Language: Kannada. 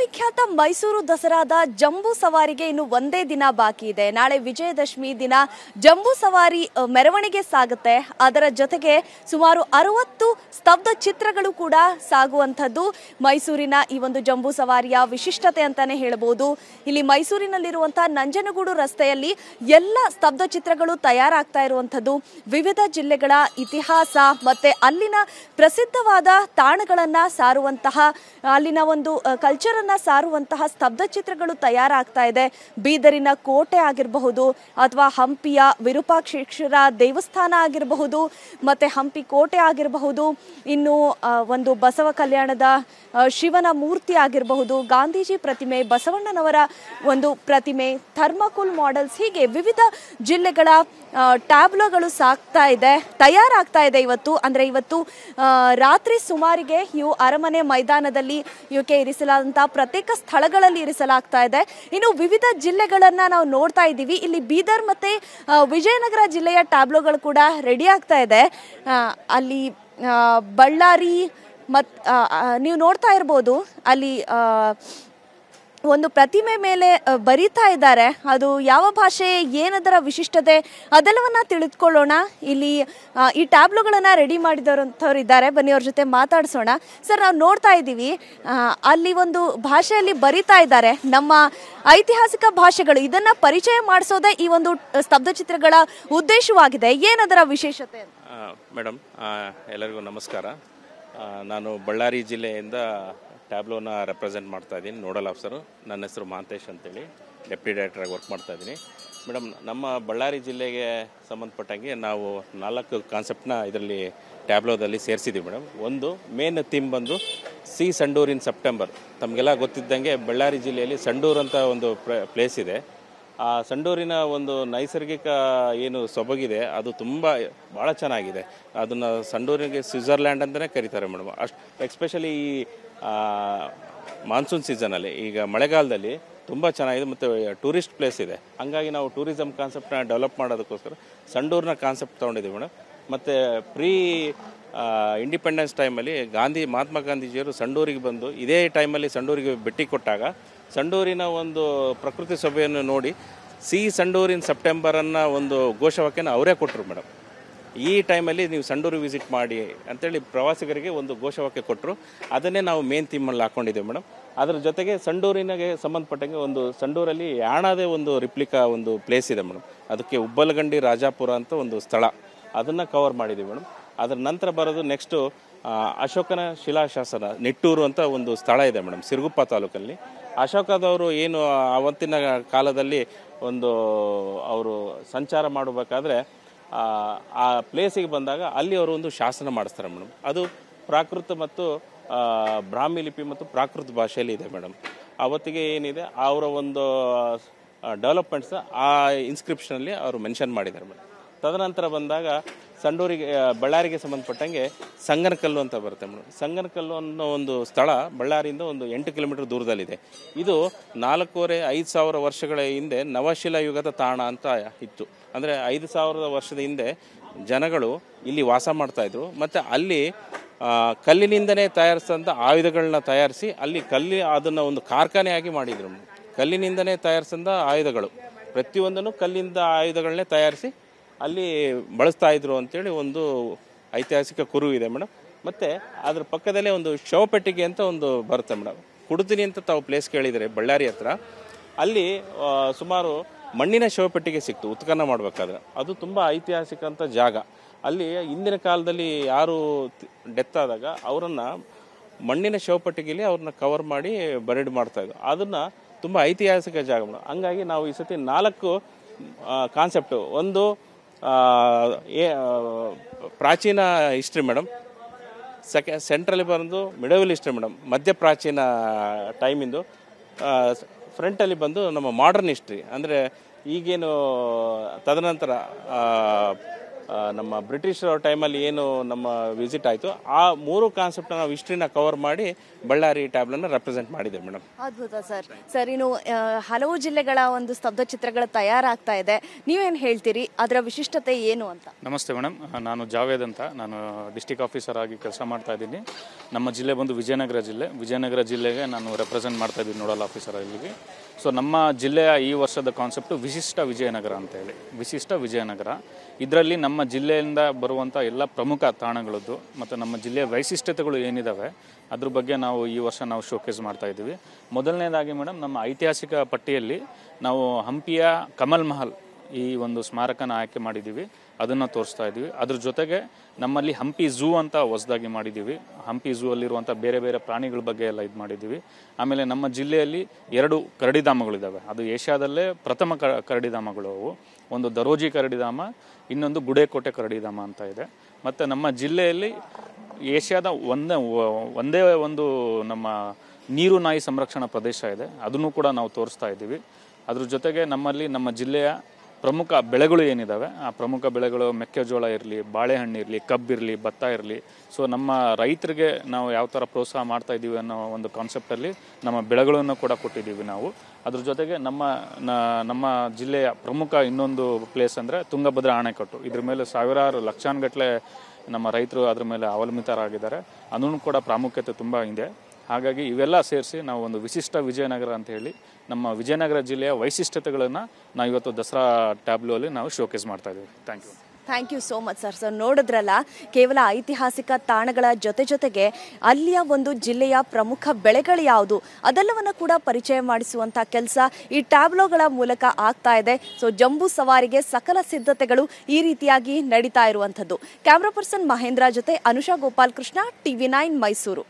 ವಿಶ್ವವಿಖ್ಯಾತ ಮೈಸೂರು ದಸರಾದ ಜಂಬೂ ಸವಾರಿಗೆ ಇನ್ನು ಒಂದೇ ದಿನ ಬಾಕಿ ಇದೆ. ನಾಳೆ ವಿಜಯದಶಮಿ ದಿನ ಜಂಬೂ ಸವಾರಿ ಮೆರವಣಿಗೆ ಸಾಗುತ್ತೆ. ಅದರ ಜೊತೆಗೆ ಸುಮಾರು 60 ಸ್ತಬ್ಧ ಚಿತ್ರಗಳು ಕೂಡ ಸಾಗುವಂಥದ್ದು ಮೈಸೂರಿನ ಈ ಒಂದು ಜಂಬೂ ಸವಾರಿಯ ವಿಶಿಷ್ಟತೆ ಅಂತಾನೆ ಹೇಳಬಹುದು. ಇಲ್ಲಿ ಮೈಸೂರಿನಲ್ಲಿರುವಂತಹ ನಂಜನಗೂಡು ರಸ್ತೆಯಲ್ಲಿ ಎಲ್ಲ ಸ್ತಬ್ಧ ಚಿತ್ರಗಳು ತಯಾರಾಗ್ತಾ ಇರುವಂಥದ್ದು. ವಿವಿಧ ಜಿಲ್ಲೆಗಳ ಇತಿಹಾಸ ಮತ್ತೆ ಅಲ್ಲಿನ ಪ್ರಸಿದ್ಧವಾದ ತಾಣಗಳನ್ನ ಸಾರುವಂತಹ ಅಲ್ಲಿನ ಒಂದು ಕಲ್ಚರ್ ಅನ್ನ ಸಾರುವಂತಹ ಸ್ತಬ್ಧ ಚಿತ್ರಗಳು ತಯಾರಾಗ್ತಾ ಇದೆ. ಬೀದರಿನ ಕೋಟೆ ಆಗಿರಬಹುದು ಅಥವಾ ಹಂಪಿಯ ವಿರೂಪಾಕ್ಷೇಶ್ವರ ದೇವಸ್ಥಾನ ಆಗಿರಬಹುದು, ಮತ್ತೆ ಹಂಪಿ ಕೋಟೆ ಆಗಿರಬಹುದು, ಇನ್ನು ಒಂದು ಬಸವ ಕಲ್ಯಾಣದ ಶಿವನ ಮೂರ್ತಿ ಆಗಿರಬಹುದು, ಗಾಂಧೀಜಿ ಪ್ರತಿಮೆ, ಬಸವಣ್ಣನವರ ಒಂದು ಪ್ರತಿಮೆ, ಥರ್ಮಾಕೋಲ್ ಮಾಡೆಲ್ಸ್, ಹೀಗೆ ವಿವಿಧ ಜಿಲ್ಲೆಗಳ ಟ್ಯಾಬ್ಲೋಗಳು ತಯಾರಾಗ್ತಾ ಇದೆ ಇವತ್ತು. ಅಂದ್ರೆ ಇವತ್ತು ರಾತ್ರಿ ಸುಮಾರಿಗೆ ಇವು ಅರಮನೆ ಮೈದಾನದಲ್ಲಿ ಇವಕ್ಕೆ ಇರಿಸಲಾದಂತಹ ಪ್ರತ್ಯೇಕ ಸ್ಥಳಗಳಲ್ಲಿ ಇರಿಸಲಾಗ್ತಾ ಇದೆ. ಇನ್ನು ವಿವಿಧ ಜಿಲ್ಲೆಗಳನ್ನ ನಾವು ನೋಡ್ತಾ ಇದ್ದೀವಿ. ಇಲ್ಲಿ ಬೀದರ್ ಮತ್ತೆ ವಿಜಯನಗರ ಜಿಲ್ಲೆಯ ಟ್ಯಾಬ್ಲೋಗಳು ಕೂಡ ರೆಡಿ ಆಗ್ತಾ ಇದೆ. ಅಲ್ಲಿ ಬಳ್ಳಾರಿ ನೀವು ನೋಡ್ತಾ ಇರ್ಬೋದು, ಅಲ್ಲಿ ಒಂದು ಪ್ರತಿಮೆ ಮೇಲೆ ಬರೀತಾ ಇದ್ದಾರೆ. ಅದು ಯಾವ ಭಾಷೆ, ಏನದರ ವಿಶಿಷ್ಟತೆ ಅದೆಲ್ಲವನ್ನ ತಿಳಿದುಕೊಳ್ಳೋಣ. ಇಲ್ಲಿ ಈ ಟ್ಯಾಬ್ಲೋಗಳನ್ನ ರೆಡಿ ಮಾಡಿದವರಂಥವ್ರು ಇದ್ದಾರೆ, ಬನ್ನಿ ಅವ್ರ ಜೊತೆ ಮಾತಾಡ್ಸೋಣ. ಸರ್, ನಾವು ನೋಡ್ತಾ ಇದ್ದೀವಿ ಅಲ್ಲಿ ಒಂದು ಭಾಷೆಯಲ್ಲಿ ಬರೀತಾ ಇದ್ದಾರೆ. ನಮ್ಮ ಐತಿಹಾಸಿಕ ಭಾಷೆಗಳು, ಇದನ್ನ ಪರಿಚಯ ಮಾಡಿಸೋದೇ ಈ ಒಂದು ಸ್ತಬ್ಧ ಚಿತ್ರಗಳ ಉದ್ದೇಶವಾಗಿದೆ. ಏನದರ ವಿಶೇಷತೆ? ಮೇಡಮ್, ಎಲ್ಲರಿಗೂ ನಮಸ್ಕಾರ. ನಾನು ಬಳ್ಳಾರಿ ಜಿಲ್ಲೆಯಿಂದ ಟ್ಯಾಬ್ಲೋನ ರೆಪ್ರೆಸೆಂಟ್ ಮಾಡ್ತಾ ಇದ್ದೀನಿ, ನೋಡಲ್ ಆಫೀಸರು. ನನ್ನ ಹೆಸರು ಮಹಾಂತೇಶ್ ಅಂತೇಳಿ, ಡೆಪ್ಟಿ ಡೈರೆಕ್ಟರಾಗಿ ವರ್ಕ್ ಮಾಡ್ತಾ ಇದ್ದೀನಿ. ಮೇಡಮ್, ನಮ್ಮ ಬಳ್ಳಾರಿ ಜಿಲ್ಲೆಗೆ ಸಂಬಂಧಪಟ್ಟಂಗೆ ನಾವು 4 ಕಾನ್ಸೆಪ್ಟ್ನ ಇದರಲ್ಲಿ ಟ್ಯಾಬ್ಲೋದಲ್ಲಿ ಸೇರಿಸಿದ್ದೀವಿ ಮೇಡಮ್. ಒಂದು ಮೇನ್ ಥೀಮ್ ಬಂದು ಸಿ ಸಂಡೂರ್ ಇನ್ ಸೆಪ್ಟೆಂಬರ್. ತಮಗೆಲ್ಲ ಗೊತ್ತಿದ್ದಂಗೆ ಬಳ್ಳಾರಿ ಜಿಲ್ಲೆಯಲ್ಲಿ ಸಂಡೂರ್ ಅಂತ ಒಂದು ಪ್ಲೇಸ್ ಇದೆ. ಆ ಸಂಡೂರಿನ ಒಂದು ನೈಸರ್ಗಿಕ ಏನು ಸೊಬಗಿದೆ ಅದು ಭಾಳ ಚೆನ್ನಾಗಿದೆ. ಅದನ್ನು ಸಂಡೂರಿಗೆ ಸ್ವಿಟ್ಜರ್ಲ್ಯಾಂಡ್ ಅಂತಲೇ ಕರೀತಾರೆ ಮೇಡಮ್. ಎಸ್ಪೆಷಲಿ ಈ ಮಾನ್ಸೂನ್ ಸೀಸನಲ್ಲಿ, ಈಗ ಮಳೆಗಾಲದಲ್ಲಿ ತುಂಬ ಚೆನ್ನಾಗಿದೆ ಮತ್ತು ಟೂರಿಸ್ಟ್ ಪ್ಲೇಸ್ ಇದೆ. ಹಂಗಾಗಿ ನಾವು ಟೂರಿಸಮ್ ಕಾನ್ಸೆಪ್ಟನ್ನ ಡೆವಲಪ್ ಮಾಡೋದಕ್ಕೋಸ್ಕರ ಸಂಡೂರಿನ ಕಾನ್ಸೆಪ್ಟ್ ತೊಗೊಂಡಿದ್ದೀವಿ ಮೇಡಮ್. ಮತ್ತು ಇಂಡಿಪೆಂಡೆನ್ಸ್ ಟೈಮಲ್ಲಿ ಮಹಾತ್ಮ ಗಾಂಧೀಜಿಯವರು ಸಂಡೂರಿಗೆ ಬಂದು ಇದೇ ಟೈಮಲ್ಲಿ ಸಂಡೂರಿಗೆ ಭೇಟಿ ಕೊಟ್ಟಾಗ ಸಂಡೂರಿನ ಒಂದು ಪ್ರಕೃತಿ ಸೊಬೆಯನ್ನು ನೋಡಿ ಸಿ ಸಂಡೂರಿನ ಸೆಪ್ಟೆಂಬರನ್ನು ಒಂದು ಘೋಷವಾಕ್ಯನ ಅವರೇ ಕೊಟ್ಟರು ಮೇಡಮ್. ಈ ಟೈಮಲ್ಲಿ ನೀವು ಸಂಡೂರು ವಿಸಿಟ್ ಮಾಡಿ ಅಂತೇಳಿ ಪ್ರವಾಸಿಗರಿಗೆ ಒಂದು ಘೋಷವಾಕ್ಯ ಕೊಟ್ಟರು. ಅದನ್ನೇ ನಾವು ಮೇನ್ ಥೀಮಲ್ಲಿ ಹಾಕ್ಕೊಂಡಿದ್ದೇವೆ ಮೇಡಮ್. ಅದರ ಜೊತೆಗೆ ಸಂಡೂರಿನಾಗೆ ಸಂಬಂಧಪಟ್ಟಂಗೆ ಒಂದು ಸಂಡೂರಲ್ಲಿ ಯಾಣದೇ ಒಂದು ರಿಪ್ಲಿಕಾ ಒಂದು ಪ್ಲೇಸ್ ಇದೆ ಮೇಡಮ್. ಅದಕ್ಕೆ ಉಬ್ಬಲಗಂಡಿ ರಾಜಾಪುರ ಅಂತ ಒಂದು ಸ್ಥಳ, ಅದನ್ನು ಕವರ್ ಮಾಡಿದ್ದೀವಿ ಮೇಡಮ್. ಅದರ ನಂತರ ಬರೋದು ನೆಕ್ಸ್ಟು ಅಶೋಕನ ಶಿಲಾಶಾಸನ ನಿಟ್ಟೂರು ಅಂತ ಒಂದು ಸ್ಥಳ ಇದೆ ಮೇಡಮ್, ಸಿರುಗುಪ್ಪ ತಾಲೂಕಲ್ಲಿ. ಅಶೋಕದವರು ಏನು ಆವತ್ತಿನ ಕಾಲದಲ್ಲಿ ಅವರು ಸಂಚಾರ ಮಾಡಬೇಕಾದ್ರೆ ಆ ಪ್ಲೇಸಿಗೆ ಬಂದಾಗ ಅಲ್ಲಿ ಅವರು ಒಂದು ಶಾಸನ ಮಾಡಿಸ್ತಾರೆ ಮೇಡಮ್. ಅದು ಪ್ರಾಕೃತ ಮತ್ತು ಬ್ರಾಹ್ಮಿ ಲಿಪಿ ಮತ್ತು ಪ್ರಾಕೃತ ಭಾಷೆಯಲ್ಲಿ ಇದೆ ಮೇಡಮ್. ಅವತ್ತಿಗೆ ಏನಿದೆ ಅವರ ಒಂದು ಡೆವಲಪ್ಮೆಂಟ್ಸ್ ಆ ಇನ್ಸ್ಕ್ರಿಪ್ಷನಲ್ಲಿ ಅವರು ಮೆನ್ಷನ್ ಮಾಡಿದ್ದಾರೆ ಮೇಡಮ್. ತದನಂತರ ಬಂದಾಗ ಬಳ್ಳಾರಿಗೆ ಸಂಬಂಧಪಟ್ಟಂಗೆ ಸಂಗನಕಲ್ಲು ಅಂತ ಬರುತ್ತೆ ಮೇಡಮ್. ಸಂಗನಕಲ್ಲು ಅನ್ನೋ ಒಂದು ಸ್ಥಳ ಬಳ್ಳಾರಿಯಿಂದ ಒಂದು 8 ಕಿಲೋಮೀಟರ್ ದೂರದಲ್ಲಿದೆ. ಇದು 4,500 ವರ್ಷಗಳ ಹಿಂದೆ ನವಶಿಲಾ ಯುಗದ ತಾಣ ಅಂತ ಇತ್ತು. ಅಂದರೆ 5,000 ವರ್ಷದ ಹಿಂದೆ ಜನಗಳು ಇಲ್ಲಿ ವಾಸ ಮಾಡ್ತಾಯಿದ್ರು. ಮತ್ತು ಅಲ್ಲಿ ಕಲ್ಲಿನಿಂದನೇ ತಯಾರಿಸಿದಂಥ ಆಯುಧಗಳನ್ನ ತಯಾರಿಸಿ ಅಲ್ಲಿ ಅದನ್ನು ಒಂದು ಕಾರ್ಖಾನೆಯಾಗಿ ಮಾಡಿದರು. ಕಲ್ಲಿನಿಂದನೇ ತಯಾರಿಸಿದ ಆಯುಧಗಳು ಪ್ರತಿಯೊಂದನ್ನು ಕಲ್ಲಿಂದ ಆಯುಧಗಳನ್ನೇ ತಯಾರಿಸಿ ಅಲ್ಲಿ ಬಳಸ್ತಾ ಇದ್ರು ಅಂತೇಳಿ ಒಂದು ಐತಿಹಾಸಿಕ ಕುರು ಇದೆ ಮೇಡಮ್. ಮತ್ತು ಅದ್ರ ಪಕ್ಕದಲ್ಲೇ ಒಂದು ಶವಪೆಟ್ಟಿಗೆ ಅಂತ ಒಂದು ಬರುತ್ತೆ ಮೇಡಮ್. ಕುಡುತಿನಿ ಅಂತ ತಾವು ಪ್ಲೇಸ್ ಕೇಳಿದರೆ ಬಳ್ಳಾರಿ ಹತ್ರ, ಅಲ್ಲಿ ಸುಮಾರು ಮಣ್ಣಿನ ಶವಪೆಟ್ಟಿಗೆ ಸಿಕ್ತು ಉತ್ಖನನ ಮಾಡಬೇಕಾದ್ರೆ. ಅದು ತುಂಬ ಐತಿಹಾಸಿಕ ಅಂತ ಜಾಗ. ಅಲ್ಲಿ ಹಿಂದಿನ ಕಾಲದಲ್ಲಿ ಯಾರು ಡೆತ್ ಆದಾಗ ಅವರನ್ನು ಮಣ್ಣಿನ ಶವಪೆಟ್ಟಿಗೆಯಲ್ಲಿ ಅವ್ರನ್ನ ಕವರ್ ಮಾಡಿ ಬರೆಡ್ ಮಾಡ್ತಾಯಿದ್ರು. ಅದನ್ನು ತುಂಬ ಐತಿಹಾಸಿಕ ಜಾಗ ಮೇಡಮ್. ಹಂಗಾಗಿ ನಾವು ಈ ಸತಿ 4 ಕಾನ್ಸೆಪ್ಟು. ಒಂದು ಪ್ರಾಚೀನ ಹಿಸ್ಟ್ರಿ ಮೇಡಮ್, ಸೆಂಟ್ರಲ್ಲಿ ಬಂದು ಮಿಡವಲ್ ಹಿಸ್ಟ್ರಿ ಮೇಡಮ್, ಮಧ್ಯ ಪ್ರಾಚೀನ ಟೈಮಿಂದು. ಫ್ರಂಟಲ್ಲಿ ಬಂದು ನಮ್ಮ ಮಾಡರ್ನ್ ಹಿಸ್ಟ್ರಿ, ಅಂದರೆ ಈಗೇನು ತದನಂತರ ನಮ್ಮ ಬ್ರಿಟಿಷರ ಟೈಮಲ್ಲಿ ಏನು ನಮ್ಮ ವಿಸಿಟ್ ಆಯಿತು ಆ 3 ಕಾನ್ಸೆಪ್ಟ್ ನಾವು ಹಿಸ್ಟ್ರಿನ ಕವರ್ ಮಾಡಿ ಬಳ್ಳಾರಿ ಟ್ಯಾಬ್ಲನ್ನು ರೆಪ್ರೆಸೆಂಟ್ ಮಾಡಿದೆ ಮೇಡಮ್. ಅದ್ಭುತ ಸರ್. ಇನ್ನು ಹಲವು ಜಿಲ್ಲೆಗಳ ಒಂದು ಸ್ತಬ್ಧ ಚಿತ್ರಗಳು ತಯಾರಾಗ್ತಾ ಇದೆ, ನೀವೇನು ಹೇಳ್ತೀರಿ, ಅದರ ವಿಶಿಷ್ಟತೆ ಏನು ಅಂತ? ನಮಸ್ತೆ ಮೇಡಮ್, ನಾನು ಜಾವೇದ್ ಅಂತ, ನಾನು ಡಿಸ್ಟಿಕ್ ಆಫೀಸರ್ ಆಗಿ ಕೆಲಸ ಮಾಡ್ತಾ ಇದ್ದೀನಿ. ನಮ್ಮ ಜಿಲ್ಲೆ ಬಂದು ವಿಜಯನಗರ ಜಿಲ್ಲೆಗೆ ನಾನು ರೆಪ್ರೆಸೆಂಟ್ ಮಾಡ್ತಾ ಇದ್ದೀನಿ, ನೋಡಲ್ ಆಫೀಸರ್ ಇಲ್ಲಿಗೆ. ಸೊ ನಮ್ಮ ಜಿಲ್ಲೆಯ ಈ ವರ್ಷದ ಕಾನ್ಸೆಪ್ಟು ವಿಶಿಷ್ಟ ವಿಜಯನಗರ ಅಂತ ಹೇಳಿ. ವಿಶಿಷ್ಟ ವಿಜಯನಗರ ಇದರಲ್ಲಿ ನಮ್ಮ ಜಿಲ್ಲೆಯಿಂದ ಬರುವಂಥ ಎಲ್ಲ ಪ್ರಮುಖ ತಾಣಗಳದ್ದು ಮತ್ತು ನಮ್ಮ ಜಿಲ್ಲೆಯ ವೈಶಿಷ್ಟ್ಯತೆಗಳು ಏನಿದ್ದಾವೆ ಅದ್ರ ಬಗ್ಗೆ ನಾವು ಈ ವರ್ಷ ನಾವು ಶೋಕೇಸ್ ಮಾಡ್ತಾ ಇದ್ದೀವಿ. ಮೊದಲನೇದಾಗಿ ಮೇಡಮ್, ನಮ್ಮ ಐತಿಹಾಸಿಕ ಪಟ್ಟಿಯಲ್ಲಿ ನಾವು ಹಂಪಿಯ ಕಮಲ್ ಮಹಲ್ ಈ ಒಂದು ಸ್ಮಾರಕನ ಆಯ್ಕೆ ಮಾಡಿದ್ದೀವಿ, ಅದನ್ನು ತೋರಿಸ್ತಾ ಇದ್ದೀವಿ. ಅದ್ರ ಜೊತೆಗೆ ನಮ್ಮಲ್ಲಿ ಹಂಪಿ ಝೂ ಅಂತ ಹೊಸದಾಗಿ ಮಾಡಿದ್ದೀವಿ. ಹಂಪಿ ಝೂ ಅಲ್ಲಿರುವಂಥ ಬೇರೆ ಬೇರೆ ಪ್ರಾಣಿಗಳ ಬಗ್ಗೆ ಎಲ್ಲ ಇದು ಮಾಡಿದ್ದೀವಿ. ಆಮೇಲೆ ನಮ್ಮ ಜಿಲ್ಲೆಯಲ್ಲಿ 2 ಕರಡಿಧಾಮಗಳಿದ್ದಾವೆ, ಅದು ಏಷ್ಯಾದಲ್ಲೇ ಪ್ರಥಮ ಕರಡಿಧಾಮಗಳು ಅವು. ಒಂದು ದರೋಜಿ ಕರಡಿಧಾಮ, ಇನ್ನೊಂದು ಗುಡೇಕೋಟೆ ಕರಡಿಧಾಮ ಅಂತ ಇದೆ. ಮತ್ತು ನಮ್ಮ ಜಿಲ್ಲೆಯಲ್ಲಿ ಏಷ್ಯಾದ ಒಂದೇ ಒಂದು ನಮ್ಮ ನೀರು ನಾಯಿ ಸಂರಕ್ಷಣಾ ಪ್ರದೇಶ ಇದೆ, ಅದನ್ನು ಕೂಡ ನಾವು ತೋರಿಸ್ತಾ ಇದ್ದೀವಿ. ಅದ್ರ ಜೊತೆಗೆ ನಮ್ಮಲ್ಲಿ ನಮ್ಮ ಜಿಲ್ಲೆಯ ಪ್ರಮುಖ ಬೆಳೆಗಳು ಏನಿದ್ದಾವೆ ಆ ಪ್ರಮುಖ ಬೆಳೆಗಳು ಮೆಕ್ಕೆಜೋಳ ಇರಲಿ, ಬಾಳೆಹಣ್ಣು ಇರಲಿ, ಕಬ್ಬಿರಲಿ, ಭತ್ತ ಇರಲಿ. ಸೊ ನಮ್ಮ ರೈತರಿಗೆ ನಾವು ಯಾವ ಥರ ಪ್ರೋತ್ಸಾಹ ಮಾಡ್ತಾ ಇದ್ದೀವಿ ಅನ್ನೋ ಒಂದು ಕಾನ್ಸೆಪ್ಟಲ್ಲಿ ನಮ್ಮ ಬೆಳೆಗಳನ್ನು ಕೂಡ ಕೊಟ್ಟಿದ್ದೀವಿ ನಾವು. ಅದ್ರ ಜೊತೆಗೆ ನಮ್ಮ ಜಿಲ್ಲೆಯ ಪ್ರಮುಖ ಇನ್ನೊಂದು ಪ್ಲೇಸ್ ಅಂದರೆ ತುಂಗಭದ್ರಾ ಅಣೆಕಟ್ಟು. ಇದ್ರ ಮೇಲೆ ಸಾವಿರಾರು ಲಕ್ಷಾನುಗಟ್ಟಲೆ ನಮ್ಮ ರೈತರು ಅದ್ರ ಮೇಲೆ ಅವಲಂಬಿತರಾಗಿದ್ದಾರೆ, ಅದನ್ನು ಕೂಡ ಪ್ರಾಮುಖ್ಯತೆ ತುಂಬ ಇದೆ. ಹಾಗಾಗಿ ಇವೆಲ್ಲ ಸೇರಿಸಿ ನಾವು ಒಂದು ವಿಶಿಷ್ಟ ವಿಜಯನಗರ ಅಂತ ಹೇಳಿ ನಮ್ಮ ವಿಜಯನಗರ ಜಿಲ್ಲೆಯ ವೈಶಿಷ್ಟ್ಯತೆಗಳನ್ನು ನಾವು ಇವತ್ತು ದಸರಾ ಟ್ಯಾಬ್ಲೋ ಅಲ್ಲಿ ನಾವು ಶೋಕೇಸ್ ಮಾಡ್ತಾ ಇದ್ದೀವಿ. Thank you so much sir. ನೋಡಿದ್ರಲ್ಲ, ಕೇವಲ ಐತಿಹಾಸಿಕ ತಾಣಗಳ ಜೊತೆಗೆ ಅಲ್ಲಿಯ ಒಂದು ಜಿಲ್ಲೆಯ ಪ್ರಮುಖ ಬೆಳೆಗಳು ಯಾವುದು ಅದೆಲ್ಲವನ್ನು ಕೂಡ ಪರಿಚಯ ಮಾಡಿಸುವಂಥ ಕೆಲಸ ಈ ಟ್ಯಾಬ್ಲೋಗಳ ಮೂಲಕ ಆಗ್ತಾ ಇದೆ. ಸೊ ಜಂಬೂ ಸವಾರಿಗೆ ಸಕಲ ಸಿದ್ಧತೆಗಳು ಈ ರೀತಿಯಾಗಿ ನಡೀತಾ ಇರುವಂಥದ್ದು. ಕ್ಯಾಮ್ರಾ ಪರ್ಸನ್ ಮಹೇಂದ್ರ ಜೊತೆ ಅನುಷಾ ಗೋಪಾಲ್ ಕೃಷ್ಣ, TV9 ಮೈಸೂರು.